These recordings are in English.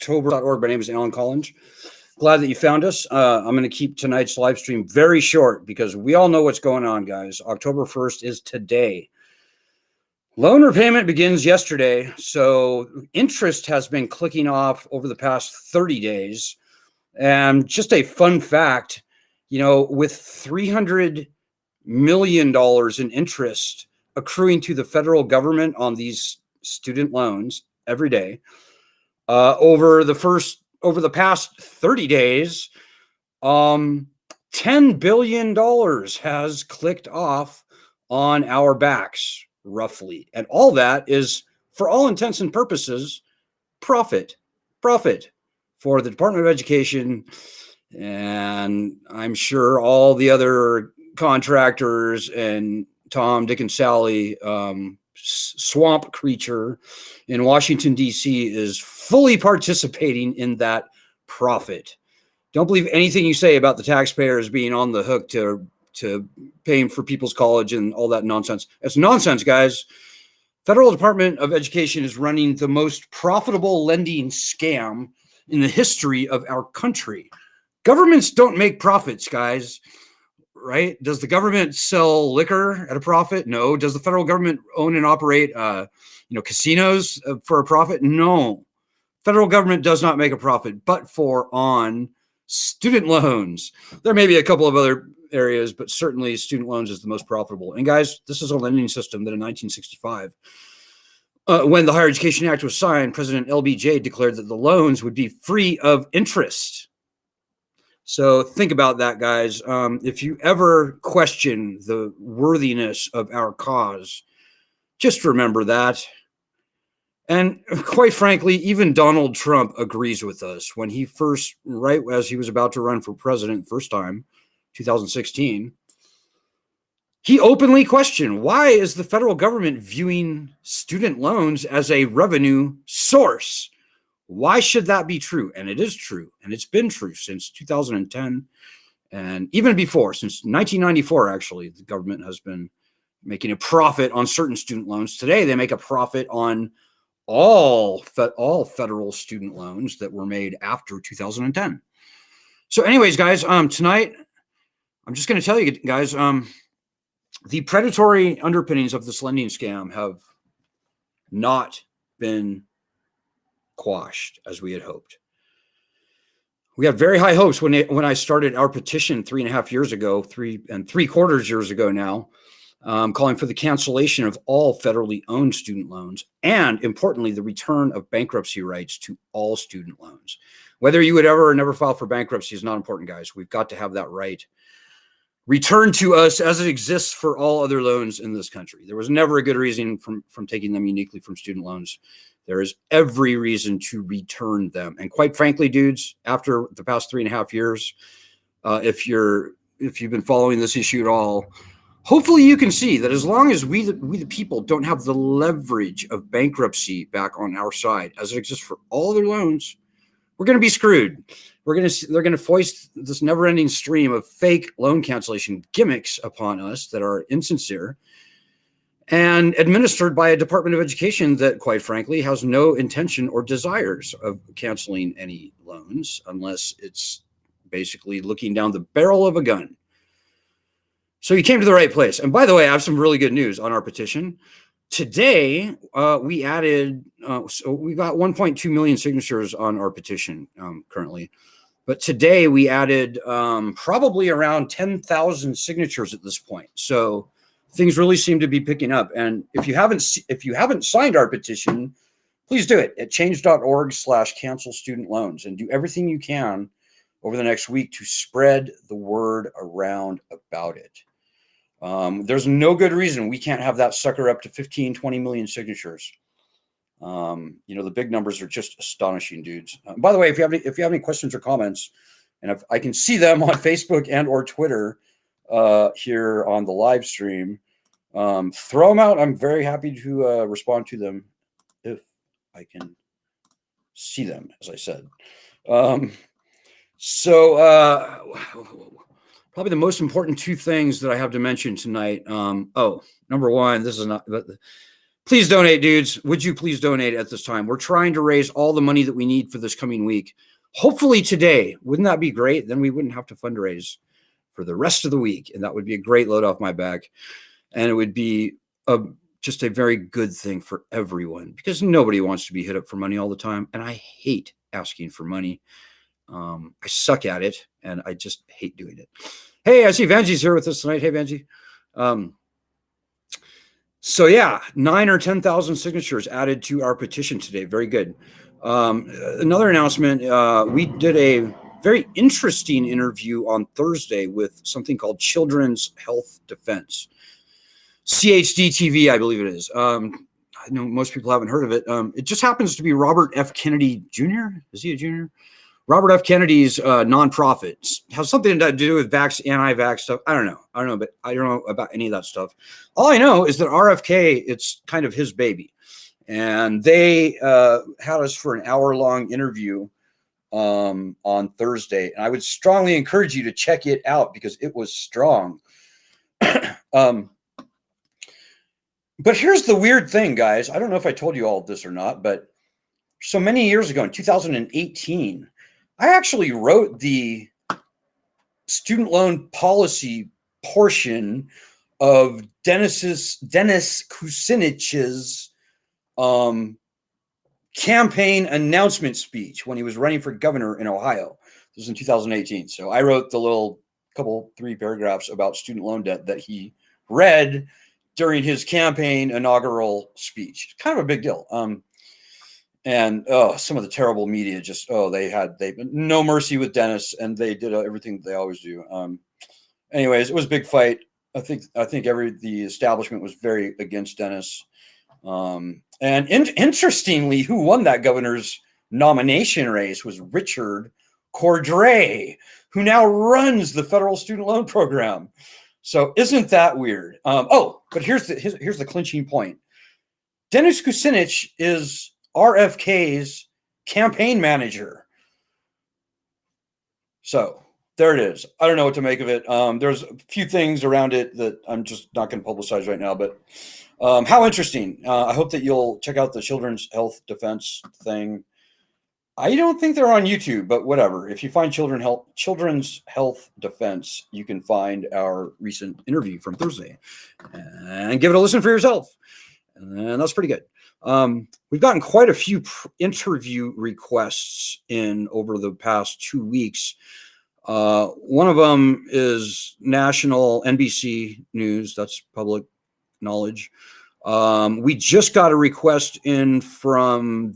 October.org. My name is Alan Collins. Glad that you found us. I'm going to keep tonight's live stream very short because we all know what's going on, guys. October 1st is today. Loan repayment begins yesterday, so interest has been clicking off over the past 30 days. And just a fun fact, with $300 million in interest accruing to the federal government on these student loans every day, over the past 30 days, $10 billion has clicked off on our backs, roughly. And all that is, for all intents and purposes, profit for the Department of Education, and I'm sure all the other contractors and Tom, Dick, and Sally, swamp creature in Washington, D.C. is fully participating in that profit. Don't believe anything you say about the taxpayers being on the hook to paying for people's college and all that nonsense. It's nonsense, guys. Federal Department of Education is running the most profitable lending scam in the history of our country. Governments don't make profits, guys. Right? Does the government sell liquor at a profit? No. Does the federal government own and operate, casinos for a profit? No. Federal government does not make a profit, but on student loans. There may be a couple of other areas, but certainly student loans is the most profitable. And guys, this is a lending system that in 1965, when the Higher Education Act was signed, President LBJ declared that the loans would be free of interest. So think about that, guys. If you ever question the worthiness of our cause, just remember that. And quite frankly, even Donald Trump agrees with us. When he first, right as he was about to run for president first time, 2016, he openly questioned, why is the federal government viewing student loans as a revenue source? Why should that be true? And it is true. And it's been true since 2010. And even before, since 1994, actually, the government has been making a profit on certain student loans. Today, they make a profit on all federal student loans that were made after 2010. So anyways, guys, tonight, I'm just going to tell you guys, the predatory underpinnings of this lending scam have not been quashed as we had hoped. We had very high hopes when I started our petition 3.5 years ago, 3.75 years ago now, calling for the cancellation of all federally owned student loans and, importantly, the return of bankruptcy rights to all student loans. Whether you would ever or never file for bankruptcy is not important, guys. We've got to have that right returned to us as it exists for all other loans in this country. There was never a good reason from taking them uniquely from student loans. There is every reason to return them. And quite frankly, dudes, after the past 3.5 years, if you've been following this issue at all, hopefully you can see that as long as we the people don't have the leverage of bankruptcy back on our side, as it exists for all other loans, we're going to be screwed. They're going to foist this never-ending stream of fake loan cancellation gimmicks upon us that are insincere and administered by a Department of Education that, quite frankly, has no intention or desires of canceling any loans unless it's basically looking down the barrel of a gun. So you came to the right place. And by the way, I have some really good news on our petition. Today, we added, so we got 1.2 million signatures on our petition currently. But today we added probably around 10,000 signatures at this point. So things really seem to be picking up. And if you haven't signed our petition, please do it at change.org/cancel student loans and do everything you can over the next week to spread the word around about it. There's no good reason we can't have that sucker up to 15, 20 million signatures. The big numbers are just astonishing, dudes. By the way, if you have any questions or comments, and if I can see them on Facebook and or Twitter here on the live stream, throw them out. I'm very happy to respond to them if I can see them, as I said. Probably the most important two things that I have to mention tonight. Number one, this is not, but Please donate, dudes. Would you please donate at this time? We're trying to raise all the money that we need for this coming week. Hopefully today. Wouldn't that be great? Then we wouldn't have to fundraise for the rest of the week. And that would be a great load off my back. And it would be just a very good thing for everyone, because nobody wants to be hit up for money all the time. And I hate asking for money. I suck at it, and I just hate doing it. Hey, I see Vanjie's here with us tonight. Hey, Vanjie. So yeah, 9 or 10,000 signatures added to our petition today. Very good. Another announcement, we did a very interesting interview on Thursday with something called Children's Health Defense. CHD TV, I believe it is. I know most people haven't heard of it. It just happens to be Robert F. Kennedy Jr. Is he a junior? Robert F. Kennedy's nonprofit. Has something to do with anti-vax stuff. I don't know, but I don't know about any of that stuff. All I know is that RFK, it's kind of his baby. And they had us for an hour-long interview on Thursday. And I would strongly encourage you to check it out because it was strong. But here's the weird thing, guys. I don't know if I told you all of this or not, but so many years ago in 2018, I actually wrote the student loan policy portion of Dennis Kucinich's campaign announcement speech when he was running for governor in Ohio. This was in 2018. So I wrote the little three paragraphs about student loan debt that he read during his campaign inaugural speech. Kind of a big deal. And some of the terrible media just they no mercy with Dennis, and they did everything they always do. Anyways, it was a big fight. I think the establishment was very against Dennis. And interestingly, who won that governor's nomination race was Richard Cordray, who now runs the federal student loan program. So isn't that weird? But here's the clinching point. Dennis Kucinich is RFK's campaign manager. So there it is. I don't know what to make of it. There's a few things around it that I'm just not going to publicize right now, but how interesting. I hope that you'll check out the Children's Health Defense thing. I don't think they're on YouTube, but whatever. If you find Children's Health Defense, you can find our recent interview from Thursday and give it a listen for yourself. And that's pretty good. We've gotten quite a few interview requests in over the past 2 weeks. One of them is national NBC News. That's public knowledge. We just got a request in from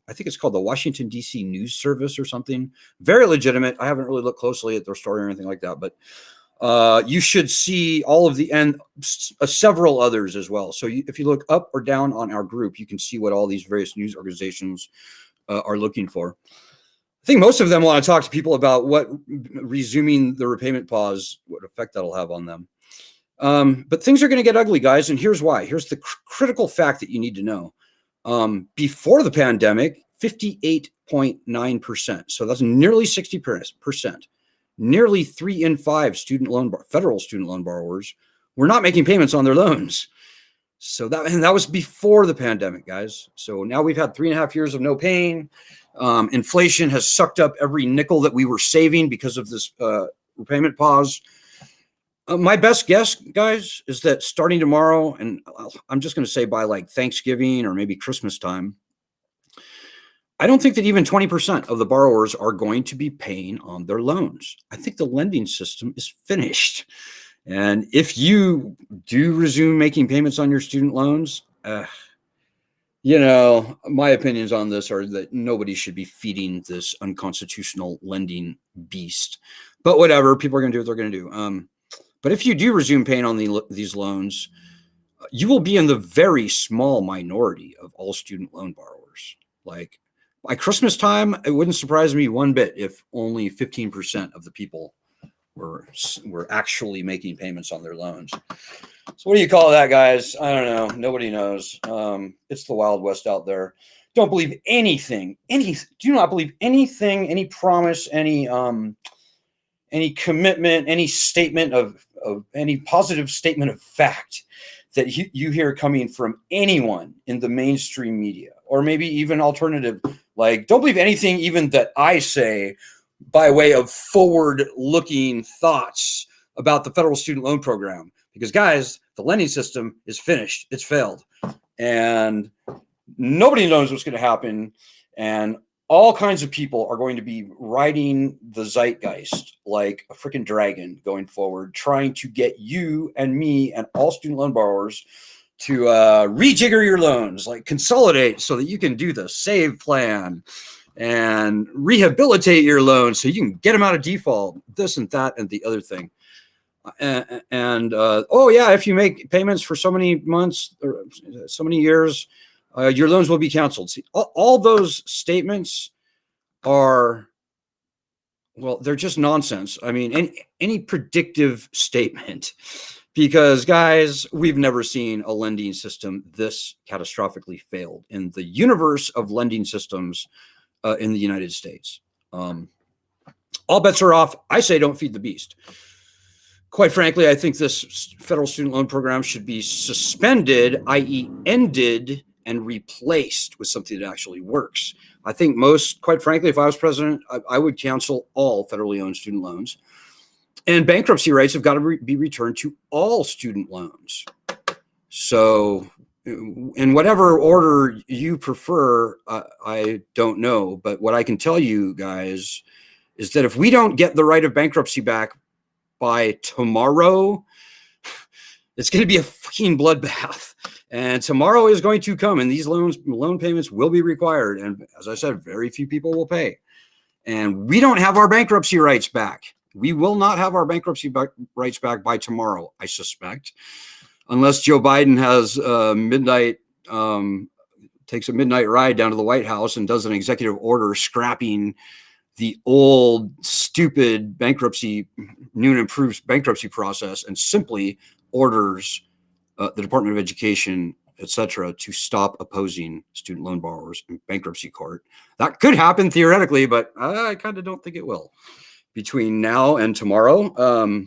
I think it's called the Washington, D.C. News Service or something. Very legitimate. I haven't really looked closely at their story or anything like that, but you should see all of and several others as well. So if you look up or down on our group, you can see what all these various news organizations are looking for. I think most of them want to talk to people about what resuming the repayment pause, what effect that'll have on them. But things are going to get ugly, guys, and here's why. Here's the critical fact that you need to know. Before the pandemic, 58.9%. So that's nearly 60%. Nearly 3 in 5 federal student loan borrowers were not making payments on their loans. So that was before the pandemic, guys. So now we've had 3.5 years of no paying. Inflation has sucked up every nickel that we were saving because of this repayment pause. My best guess, guys, is that starting tomorrow, and I'm just going to say by like Thanksgiving or maybe Christmas time, I don't think that even 20% of the borrowers are going to be paying on their loans. I think the lending system is finished. And if you do resume making payments on your student loans, my opinions on this are that nobody should be feeding this unconstitutional lending beast. But whatever, people are going to do what they're going to do. But if you do resume paying on these loans, you will be in the very small minority of all student loan borrowers. Like by Christmas time, it wouldn't surprise me one bit if only 15% of the people were actually making payments on their loans. So what do you call that, guys? I don't know. Nobody knows. It's the Wild West out there. Don't believe anything. Do not believe anything, any promise, any commitment, any statement of any positive statement of fact that you hear coming from anyone in the mainstream media, or maybe even alternative. Like, don't believe anything even that I say by way of forward-looking thoughts about the federal student loan program. Because, guys, the lending system is finished. It's failed. And nobody knows what's going to happen. And all kinds of people are going to be riding the zeitgeist like a freaking dragon going forward, trying to get you and me and all student loan borrowers to rejigger your loans, like consolidate so that you can do the save plan and rehabilitate your loans so you can get them out of default, this and that and the other thing. Oh yeah, if you make payments for so many months or so many years, your loans will be canceled. See, all those statements are, well, they're just nonsense. I mean, any predictive statement, because guys, we've never seen a lending system this catastrophically failed in the universe of lending systems in the United States. All bets are off. I say don't feed the beast. Quite frankly, I think this federal student loan program should be suspended, i.e. ended, and replaced with something that actually works. I think quite frankly, if I was president, I would cancel all federally owned student loans. And bankruptcy rights have got to be returned to all student loans. So in whatever order you prefer, I don't know. But what I can tell you guys is that if we don't get the right of bankruptcy back by tomorrow, it's going to be a fucking bloodbath. And tomorrow is going to come, and these loan payments will be required. And as I said, very few people will pay. And we don't have our bankruptcy rights back. We will not have our bankruptcy rights back by tomorrow, I suspect, unless Joe Biden has takes a midnight ride down to the White House and does an executive order scrapping the old, stupid new and improved bankruptcy process and simply orders the Department of Education, etc., to stop opposing student loan borrowers in bankruptcy court. That could happen theoretically, but I kind of don't think it will between now and tomorrow.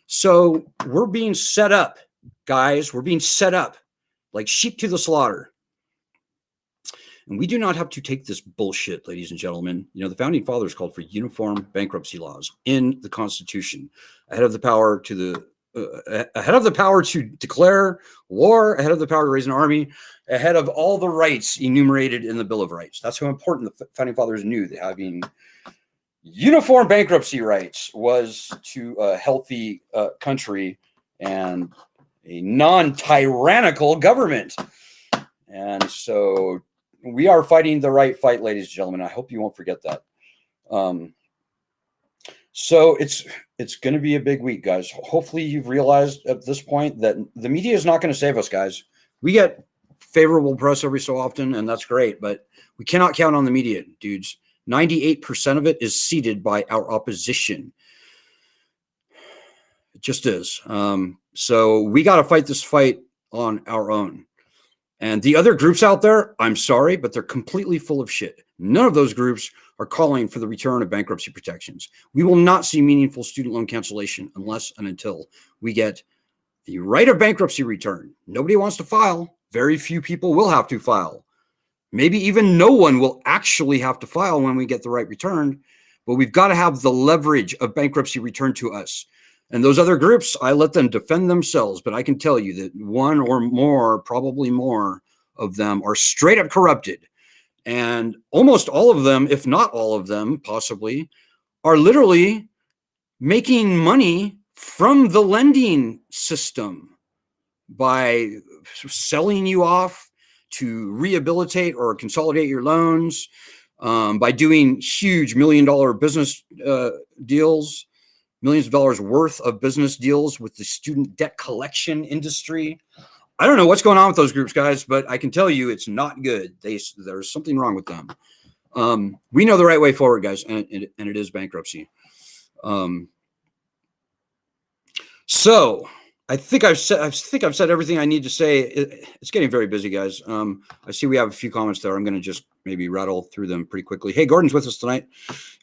So we're being set up, guys. We're being set up like sheep to the slaughter. And we do not have to take this bullshit, ladies and gentlemen. You know, the founding fathers called for uniform bankruptcy laws in the Constitution, ahead of the power to declare war, ahead of the power to raise an army, ahead of all the rights enumerated in the Bill of Rights. That's how important the founding fathers knew that having uniform bankruptcy rights was to a healthy country and a non-tyrannical government. And so we are fighting the right fight, ladies and gentlemen. I hope you won't forget that. So it's going to be a big week, guys. Hopefully you've realized at this point that the media is not going to save us, guys. We get favorable press every so often, and that's great, but we cannot count on the media, dudes. 98% of it is seeded by our opposition. It just is. So we got to fight this fight on our own. And the other groups out there, I'm sorry, but they're completely full of shit. None of those groups are calling for the return of bankruptcy protections. We will not see meaningful student loan cancellation unless and until we get the right of bankruptcy returned. Nobody wants to file. Very few people will have to file. Maybe even no one will actually have to file when we get the right returned. But we've got to have the leverage of bankruptcy returned to us. And those other groups, I let them defend themselves. But I can tell you that one or more, probably more of them are straight up corrupted. And almost all of them, if not all of them, possibly, are literally making money from the lending system by selling you off to rehabilitate or consolidate your loans, by doing huge $1 million business deals, millions of dollars worth of business deals with the student debt collection industry. I don't know what's going on with those groups, guys, but I can tell you it's not good. There's something wrong with them. We know the right way forward, guys, and it is bankruptcy. So I think I've said everything I need to say. It's getting very busy, guys. I see we have a few comments there. I'm going to just maybe rattle through them pretty quickly. Hey, Gordon's with us tonight.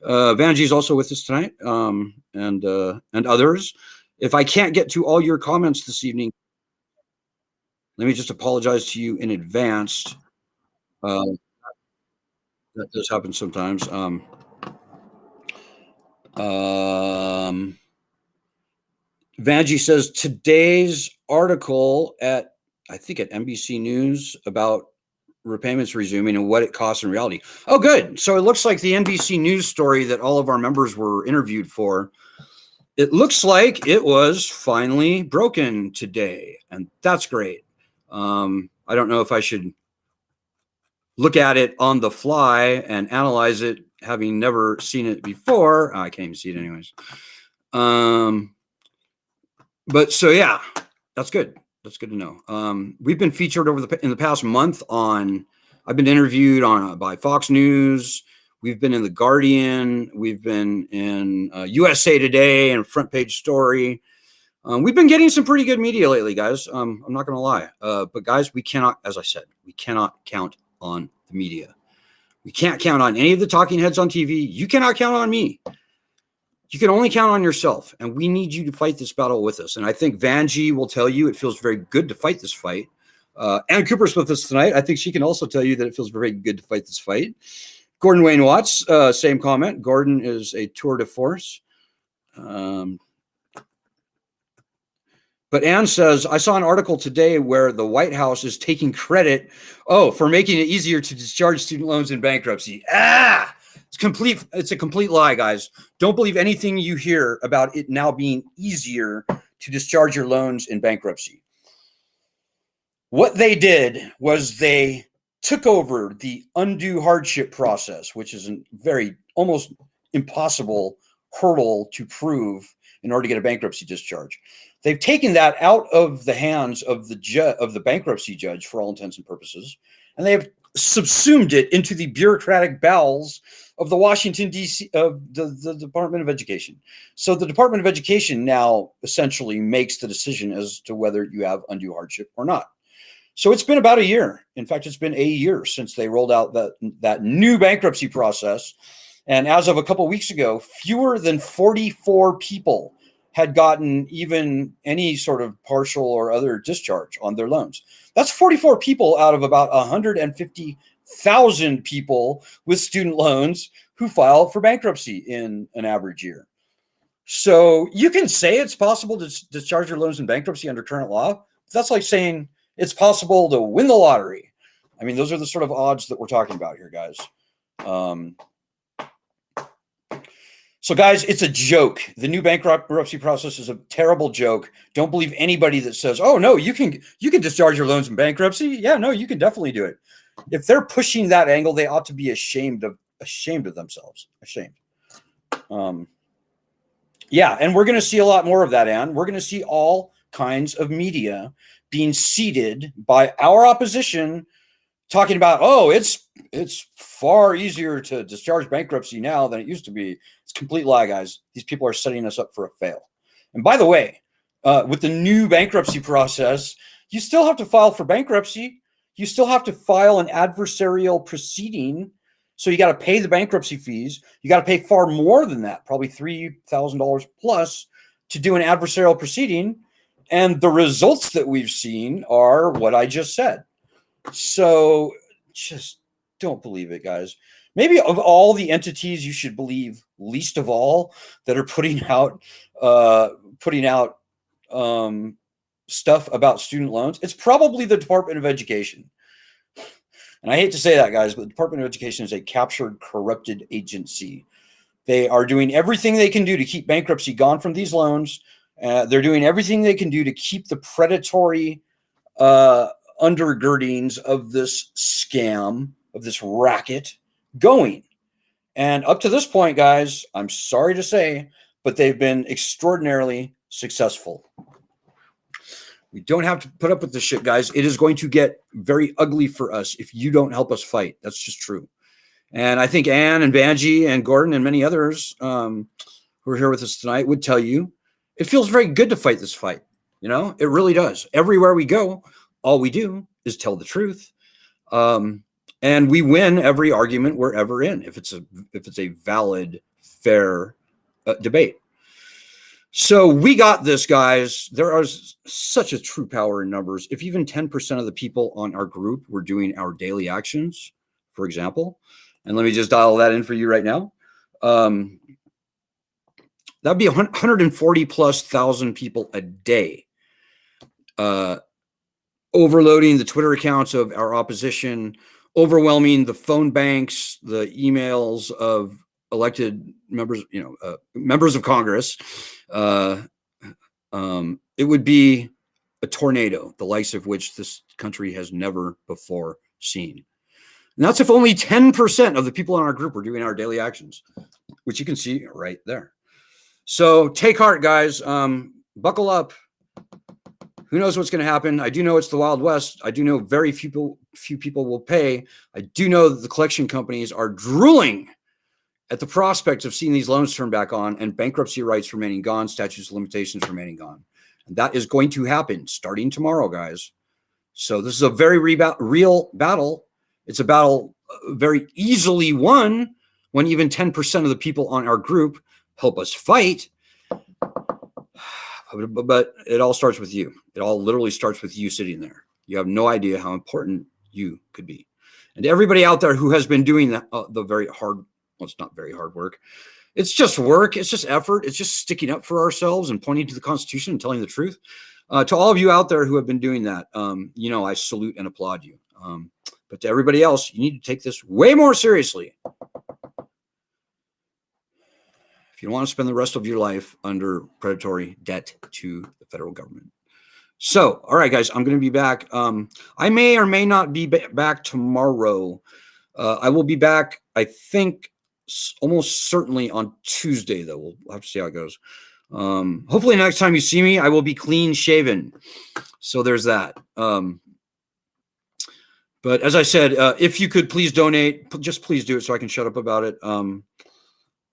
Vanji's also with us tonight, and others. If I can't get to all your comments this evening, Let me just apologize to you in advance. That does happen sometimes. Vanjie says today's article at, I think at NBC News about repayments resuming and what it costs in reality. Oh, good. So it looks like the NBC News story that all of our members were interviewed for, it looks like it was finally broken today, and that's great. I don't know if I should look at it on the fly and analyze it, having never seen it before. I can't even see it anyways. But so yeah, that's good. That's good to know. We've been featured in the past month on. I've been interviewed on by Fox News. We've been in The Guardian. We've been in USA Today and Front Page Story. We've been getting some pretty good media lately, guys. I'm not going to lie. But guys, we cannot, as I said, we cannot count on the media. We can't count on any of the talking heads on TV. You cannot count on me. You can only count on yourself, and we need you to fight this battle with us. And I think Vanjie will tell you it feels very good to fight this fight. Ann Cooper's with us tonight. I think she can also tell you that it feels very good to fight this fight. Gordon Wayne Watts, same comment. Gordon is a tour de force. But Ann says, I saw an article today where the White House is taking credit, for making it easier to discharge student loans in bankruptcy. It's a complete lie, guys. Don't believe anything you hear about it now being easier to discharge your loans in bankruptcy. What they did was they took over the undue hardship process, which is a very almost impossible hurdle to prove in order to get a bankruptcy discharge. They've taken that out of the hands of the bankruptcy judge for all intents and purposes, and they have subsumed it into the bureaucratic bowels of the Washington, D.C., of the Department of Education. So the Department of Education now essentially makes the decision as to whether you have undue hardship or not. So it's been about a year. In fact, it's been a year since they rolled out that new bankruptcy process. And as of a couple of weeks ago, fewer than 44 people had gotten even any sort of partial or other discharge on their loans. That's 44 people out of about 150,000 people with student loans who file for bankruptcy in an average year. So you can say it's possible to discharge your loans in bankruptcy under current law. That's like saying it's possible to win the lottery. I mean, those are the sort of odds that we're talking about here, guys. So, guys, it's a joke. The new bankruptcy process is a terrible joke. Don't believe anybody that says, "Oh no, you can discharge your loans in bankruptcy." Yeah, no, you can definitely do it. If they're pushing that angle, they ought to be ashamed of themselves. Ashamed. Yeah, and we're going to see a lot more of that, Ann. We're going to see all kinds of media being seeded by our opposition, talking about, it's far easier to discharge bankruptcy now than it used to be. It's a complete lie, guys. These people are setting us up for a fail. And by the way, with the new bankruptcy process, you still have to file for bankruptcy. You still have to file an adversarial proceeding. So you got to pay the bankruptcy fees. You got to pay far more than that, probably $3,000 plus, to do an adversarial proceeding. And the results that we've seen are what I just said. So just don't believe it, guys. Maybe of all the entities you should believe least of all that are putting out stuff about student loans, it's probably the Department of Education. And I hate to say that, guys, but the Department of Education is a captured, corrupted agency. They are doing everything they can do to keep bankruptcy gone from these loans. They're doing everything they can do to keep the predatory undergirdings of this scam, of this racket, going. And up to this point, guys, I'm sorry to say, but they've been extraordinarily successful. We don't have to put up with this shit, guys. It is going to get very ugly for us if you don't help us fight. That's just true. And I think Ann and Vanjie and Gordon and many others who are here with us tonight would tell you it feels very good to fight this fight. You know, it really does. Everywhere we go, all we do is tell the truth. And we win every argument we're ever in if it's a valid, fair debate. So we got this, guys. There is such a true power in numbers. If even 10% of the people on our group were doing our daily actions, for example, and let me just dial that in for you right now. That'd be 140 plus thousand people a day overloading the Twitter accounts of our opposition, overwhelming the phone banks, the emails of elected members, members of Congress. It would be a tornado, the likes of which this country has never before seen. And that's if only 10% of the people in our group are doing our daily actions, which you can see right there. So take heart, guys. Buckle up. Who knows what's going to happen? I do know it's the Wild West. I do know very few people will pay. I do know that the collection companies are drooling at the prospect of seeing these loans turn back on and bankruptcy rights remaining gone, statutes of limitations remaining gone. And that is going to happen starting tomorrow, guys. So this is a very real battle. It's a battle very easily won when even 10% of the people on our group help us fight. But it all starts with you. It all literally starts with you sitting there. You have no idea how important you could be. And to everybody out there who has been doing the very hard, well, it's not very hard work. It's just work. It's just effort. It's just sticking up for ourselves and pointing to the Constitution and telling the truth. To all of you out there who have been doing that, I salute and applaud you. But to everybody else, you need to take this way more seriously. You don't want to spend the rest of your life under predatory debt to the federal government. So, all right, guys, I'm going to be back. I may or may not be back tomorrow. I will be back, I think, almost certainly on Tuesday, though. We'll have to see how it goes. Hopefully next time you see me, I will be clean shaven. So there's that. But as I said, if you could please donate, just please do it so I can shut up about it.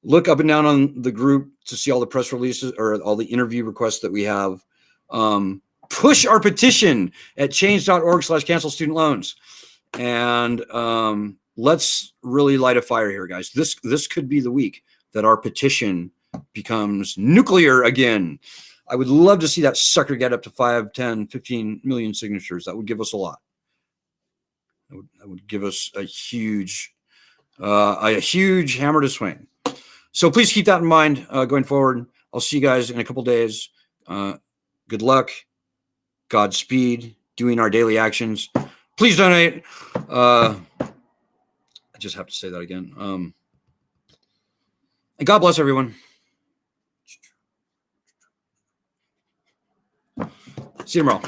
Look up and down on the group to see all the press releases or all the interview requests that we have. Push our petition at change.org/cancel student loans. And let's really light a fire here, guys. This could be the week that our petition becomes nuclear again. I would love to see that sucker get up to 5, 10, 15 million signatures. That would give us a lot. That would give us a huge hammer to swing. So please keep that in mind going forward. I'll see you guys in a couple days. Good luck. Godspeed. Doing our daily actions. Please donate. I just have to say that again. And God bless everyone. See you tomorrow.